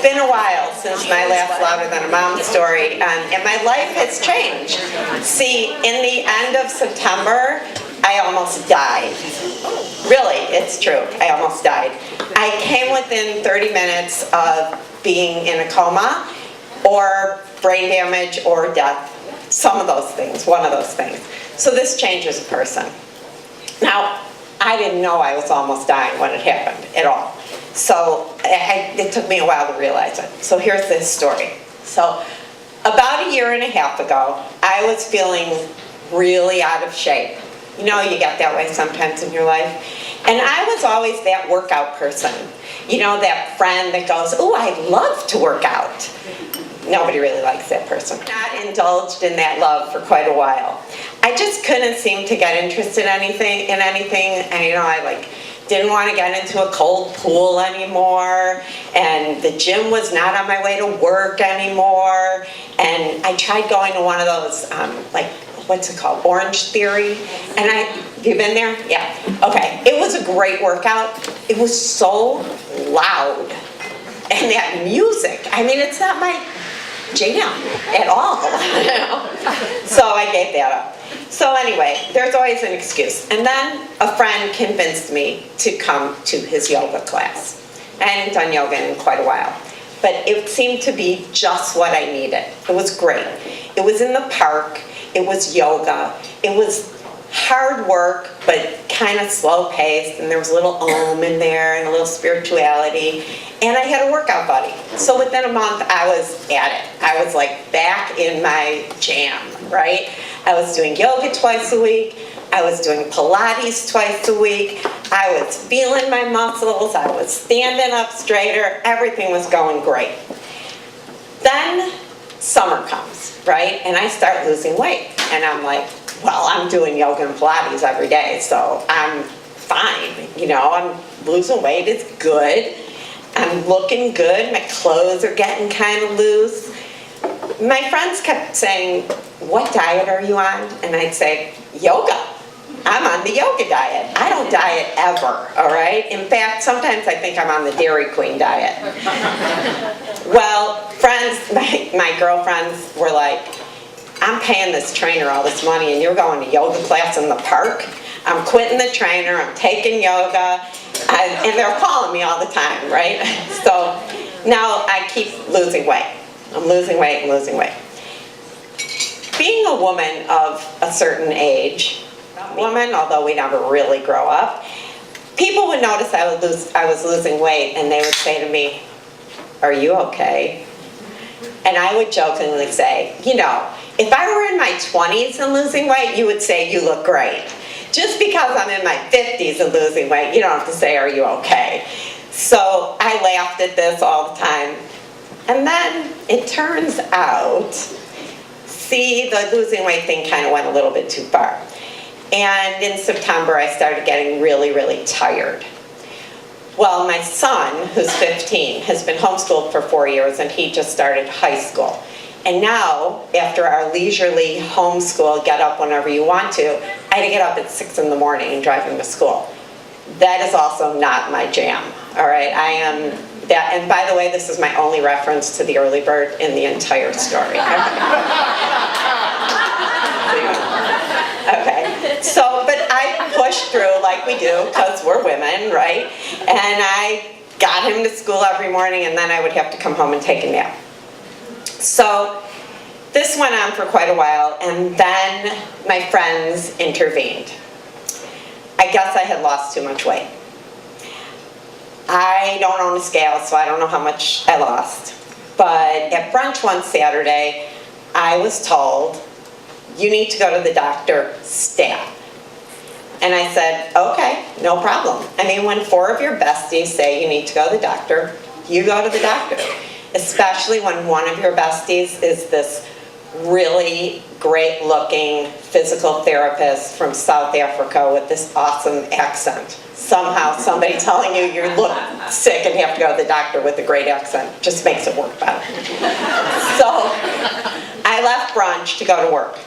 been a while since my last Louder Than a Mom story, and my life has changed. See, in the end of September, I almost died. Really, it's true. I almost died. I came within 30 minutes of being in a coma, or brain damage, or death. Some of those things, one of those things. So this changes a person. Now, I didn't know I was almost dying when it happened at all. So it took me a while to realize it. So here's this story. So about a year and a half ago, I was feeling really out of shape. You know, you get that way sometimes in your life. And I was always that workout person. You know, that friend that goes, "Oh, I love to work out." Nobody really likes that person. Not indulged in that love for quite a while. I just couldn't seem to get interested in anything. And you know, I didn't want to get into a cold pool anymore, and the gym was not on my way to work anymore. And I tried going to one of those, what's it called, Orange Theory, and have you been there? Yeah. Okay. It was a great workout. It was so loud, and that music. I mean, it's not my jam at all. So I gave that up. So anyway, there's always an excuse. And then a friend convinced me to come to his yoga class. I hadn't done yoga in quite a while, but it seemed to be just what I needed. It was great. It was in the park. It was yoga. It was hard work, but kind of slow paced, and there was a little in there and a little spirituality, and I had a workout buddy. So within a month, I was at it. I was back in my jam, right? I was doing yoga twice a week. I was doing Pilates twice a week. I was feeling my muscles. I was standing up straighter. Everything was going great. Then summer comes, right? And I start losing weight, and I'm like, well, I'm doing yoga and Pilates every day, so I'm fine. You know, I'm losing weight, it's good. I'm looking good, my clothes are getting kind of loose. My friends kept saying, "What diet are you on?" And I'd say, "Yoga. I'm on the yoga diet. I don't diet ever, all right? In fact, sometimes I think I'm on the Dairy Queen diet." Well, friends, my girlfriends were like, "I'm paying this trainer all this money and you're going to yoga class in the park?" I'm quitting the trainer, I'm taking yoga, and they're calling me all the time, right? So now I keep losing weight. I'm losing weight and losing weight. Being a woman of a certain age, although we never really grow up, people would notice I was losing weight, and they would say to me, "Are you okay?" And I would jokingly say, "You know, if I were in my 20s and losing weight, you would say you look great. Just because I'm in my 50s and losing weight, you don't have to say, 'Are you okay?'" So I laughed at this all the time. And then it turns out, the losing weight thing kind of went a little bit too far. And in September, I started getting really, really tired. Well, my son, who's 15, has been homeschooled for 4 years, and he just started high school. And now, after our leisurely homeschool, get up whenever you want to, I had to get up at 6 in the morning and drive him to school. That is also not my jam, all right? I am that, and by the way, this is my only reference to the early bird in the entire story. Okay, so, but I pushed through like we do, because we're women, right? And I got him to school every morning, and then I would have to come home and take a nap. So this went on for quite a while, and then my friends intervened. I guess I had lost too much weight. I don't own a scale, so I don't know how much I lost. But at brunch one Saturday, I was told, "You need to go to the doctor stat." And I said, "Okay, no problem." I mean, when 4 of your besties say you need to go to the doctor, you go to the doctor. Especially when one of your besties is this really great looking physical therapist from South Africa with this awesome accent. Somehow somebody telling you you look sick and have to go to the doctor with a great accent just makes it work better. So I left brunch to go to work.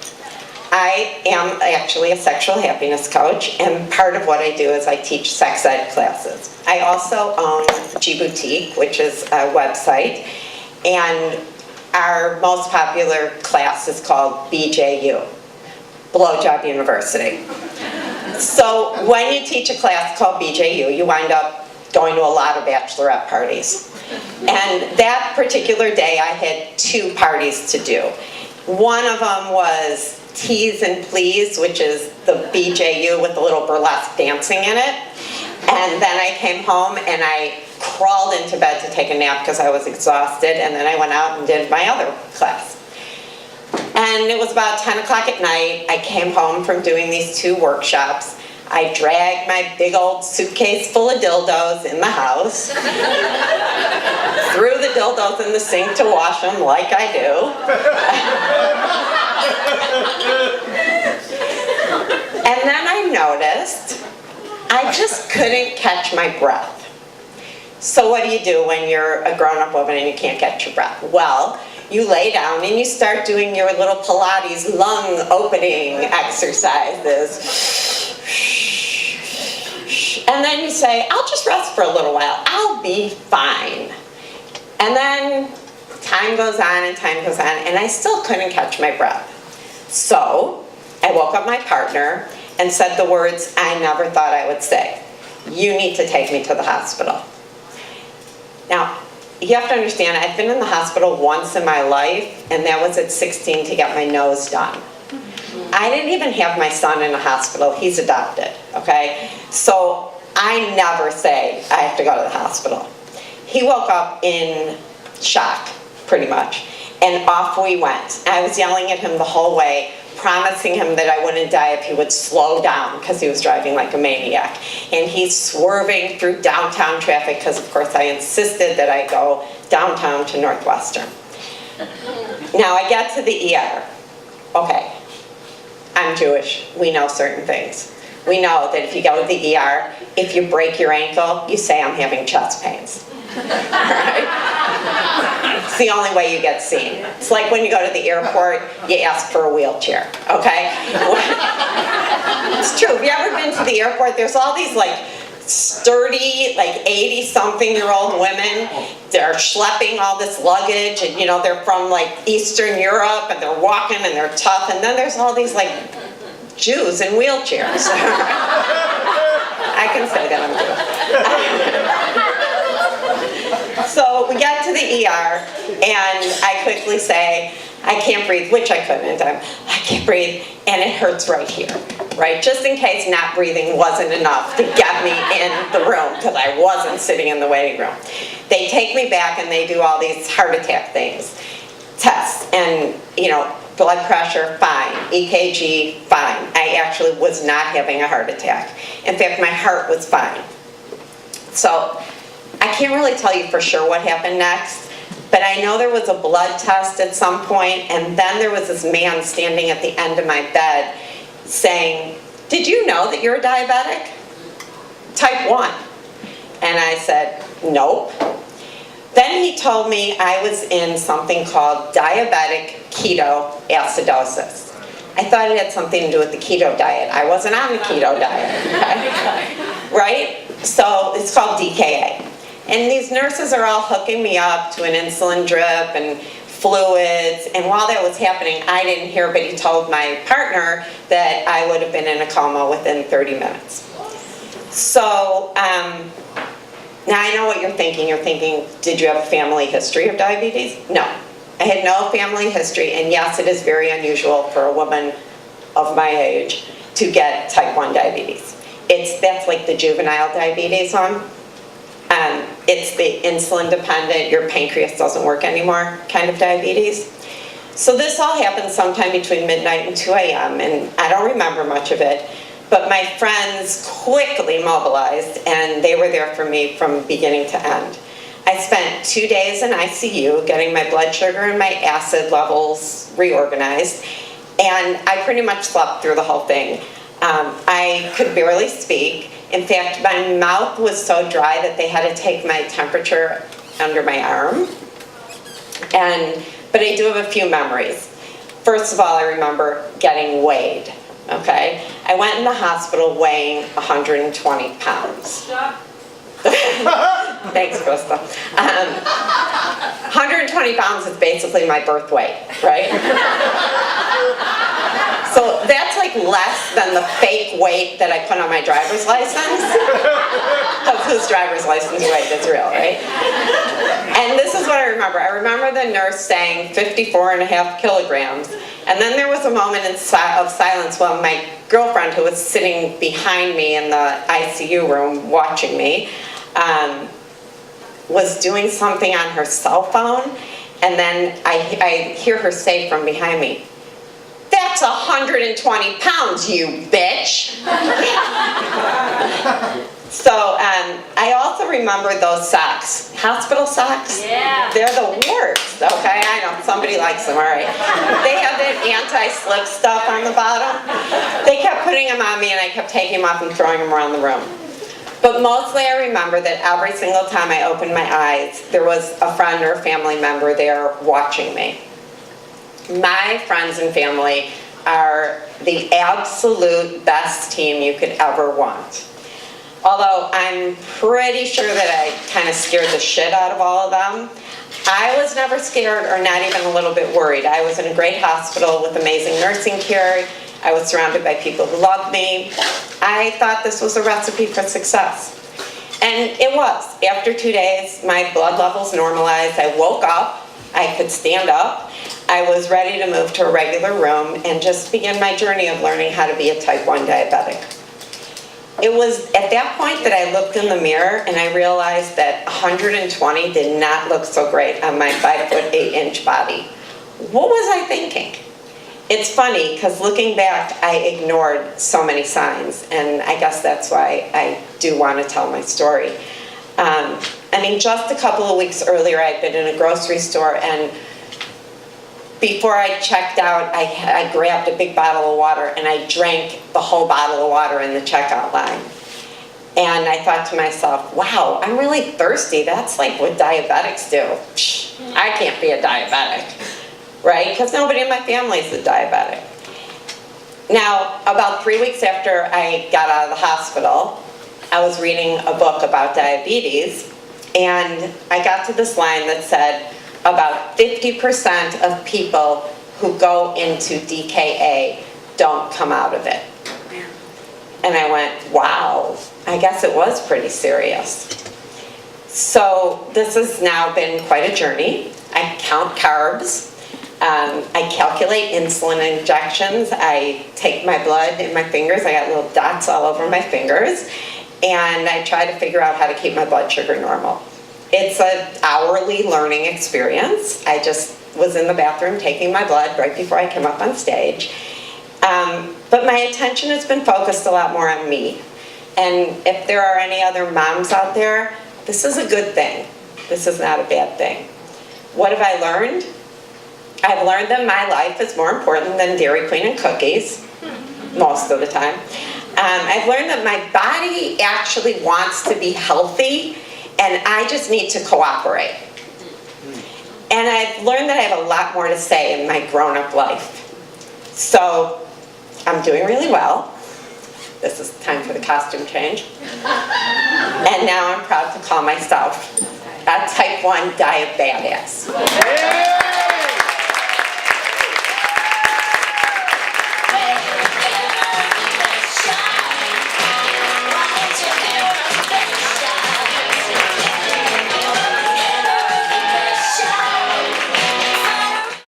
I am actually a sexual happiness coach, and part of what I do is I teach sex ed classes. I also own G Boutique, which is a website, and our most popular class is called BJU, Blowjob University. So when you teach a class called BJU, you wind up going to a lot of bachelorette parties. And that particular day, I had 2 parties to do. One of them was Tease and Please, which is the BJU with the little burlesque dancing in it. And then I came home and I crawled into bed to take a nap because I was exhausted, and then I went out and did my other class. And it was about 10 o'clock at night. I came home from doing these 2 workshops. I dragged my big old suitcase full of dildos in the house, threw the dildos in the sink to wash them like I do. And then I noticed I just couldn't catch my breath. So what do you do when you're a grown-up woman and you can't catch your breath? Well, you lay down and you start doing your little Pilates lung opening exercises. And then you say, I'll just rest for a little while. I'll be fine. And then time goes on and time goes on, and I still couldn't catch my breath. So I woke up my partner and said the words I never thought I would say. You need to take me to the hospital. Now, you have to understand, I've been in the hospital once in my life, and that was at 16 to get my nose done. I didn't even have my son in the hospital. He's adopted, okay? So I never say I have to go to the hospital. He woke up in shock, pretty much, and off we went. I was yelling at him the whole way, promising him that I wouldn't die if he would slow down, because he was driving like a maniac. And he's swerving through downtown traffic, because of course I insisted that I go downtown to Northwestern. Now I get to the ER. Okay, I'm Jewish. We know certain things. We know that if you go to the ER, if you break your ankle, you say, I'm having chest pains. Right? It's the only way you get seen. It's like when you go to the airport, you ask for a wheelchair, okay? It's true. Have you ever been to the airport? There's all these like sturdy, like 80-something-year-old women. They're schlepping all this luggage, and you know, they're from like Eastern Europe, and they're walking and they're tough. And then there's all these like Jews in wheelchairs. I can say that I'm Jewish. So we get to the ER, and I quickly say, I can't breathe, which I couldn't. I can't breathe, and it hurts right here, right? Just in case not breathing wasn't enough to get me in the room, because I wasn't sitting in the waiting room. They take me back, and they do all these heart attack things, tests, and, you know, blood pressure, fine. EKG, fine. I actually was not having a heart attack. In fact, my heart was fine. So I can't really tell you for sure what happened next, but I know there was a blood test at some point, and then there was this man standing at the end of my bed saying, did you know that you're a diabetic? Type 1. And I said, nope. Then he told me I was in something called diabetic ketoacidosis. I thought it had something to do with the keto diet. I wasn't on the keto diet, okay? Right? So it's called DKA. And these nurses are all hooking me up to an insulin drip and fluids. And while that was happening, I didn't hear, but he told my partner that I would have been in a coma within 30 minutes. So now I know what you're thinking. You're thinking, did you have a family history of diabetes? No. I had no family history. And yes, it is very unusual for a woman of my age to get type 1 diabetes. That's like the juvenile diabetes one. It's the insulin dependent, your pancreas doesn't work anymore kind of diabetes. So this all happened sometime between midnight and 2 a.m. and I don't remember much of it, but my friends quickly mobilized and they were there for me from beginning to end. I spent 2 days in ICU getting my blood sugar and my acid levels reorganized, and I pretty much slept through the whole thing. I could barely speak. In fact, my mouth was so dry that they had to take my temperature under my arm. But I do have a few memories. First of all, I remember getting weighed, okay? I went in the hospital weighing 120 pounds. Thanks, Krista. 120 pounds is basically my birth weight, right? So that's like less than the fake weight that I put on my driver's license. Because whose driver's license weight is real, right? And this is what I remember. I remember the nurse saying 54.5 kilograms. And then there was a moment of silence when my girlfriend, who was sitting behind me in the ICU room watching me, was doing something on her cell phone. And then I hear her say from behind me, "That's 120 pounds, you bitch." So I also remember those socks. Hospital socks? Yeah. They're the worst, okay? I know, somebody likes them, all right. They have that anti-slip stuff on the bottom. They kept putting them on me and I kept taking them off and throwing them around the room. But mostly I remember that every single time I opened my eyes, there was a friend or a family member there watching me. My friends and family are the absolute best team you could ever want. Although I'm pretty sure that I kind of scared the shit out of all of them, I was never scared or not even a little bit worried. I was in a great hospital with amazing nursing care. I was surrounded by people who loved me. I thought this was a recipe for success. And it was. After 2 days, my blood levels normalized. I woke up. I could stand up. I was ready to move to a regular room and just begin my journey of learning how to be a type 1 diabetic. It was at that point that I looked in the mirror and I realized that 120 did not look so great on my 5'8" body. What was I thinking? It's funny because looking back, I ignored so many signs, and I guess that's why I do want to tell my story. I mean, just a couple of weeks earlier, I'd been in a grocery store, and before I checked out, I grabbed a big bottle of water, and I drank the whole bottle of water in the checkout line. And I thought to myself, wow, I'm really thirsty. That's like what diabetics do. Psh, I can't be a diabetic. Right? Because nobody in my family is a diabetic. Now, about 3 weeks after I got out of the hospital, I was reading a book about diabetes, and I got to this line that said, about 50% of people who go into DKA don't come out of it. And I went, wow, I guess it was pretty serious. So this has now been quite a journey. I count carbs. I calculate insulin injections. I take my blood in my fingers. I got little dots all over my fingers. And I try to figure out how to keep my blood sugar normal. It's an hourly learning experience. I just was in the bathroom taking my blood right before I came up on stage. But my attention has been focused a lot more on me. And if there are any other moms out there, this is a good thing. This is not a bad thing. What have I learned? I've learned that my life is more important than Dairy Queen and cookies, most of the time. I've learned that my body actually wants to be healthy, and I just need to cooperate. And I've learned that I have a lot more to say in my grown-up life. So I'm doing really well. This is time for the costume change. And now I'm proud to call myself a type 1 diabetic.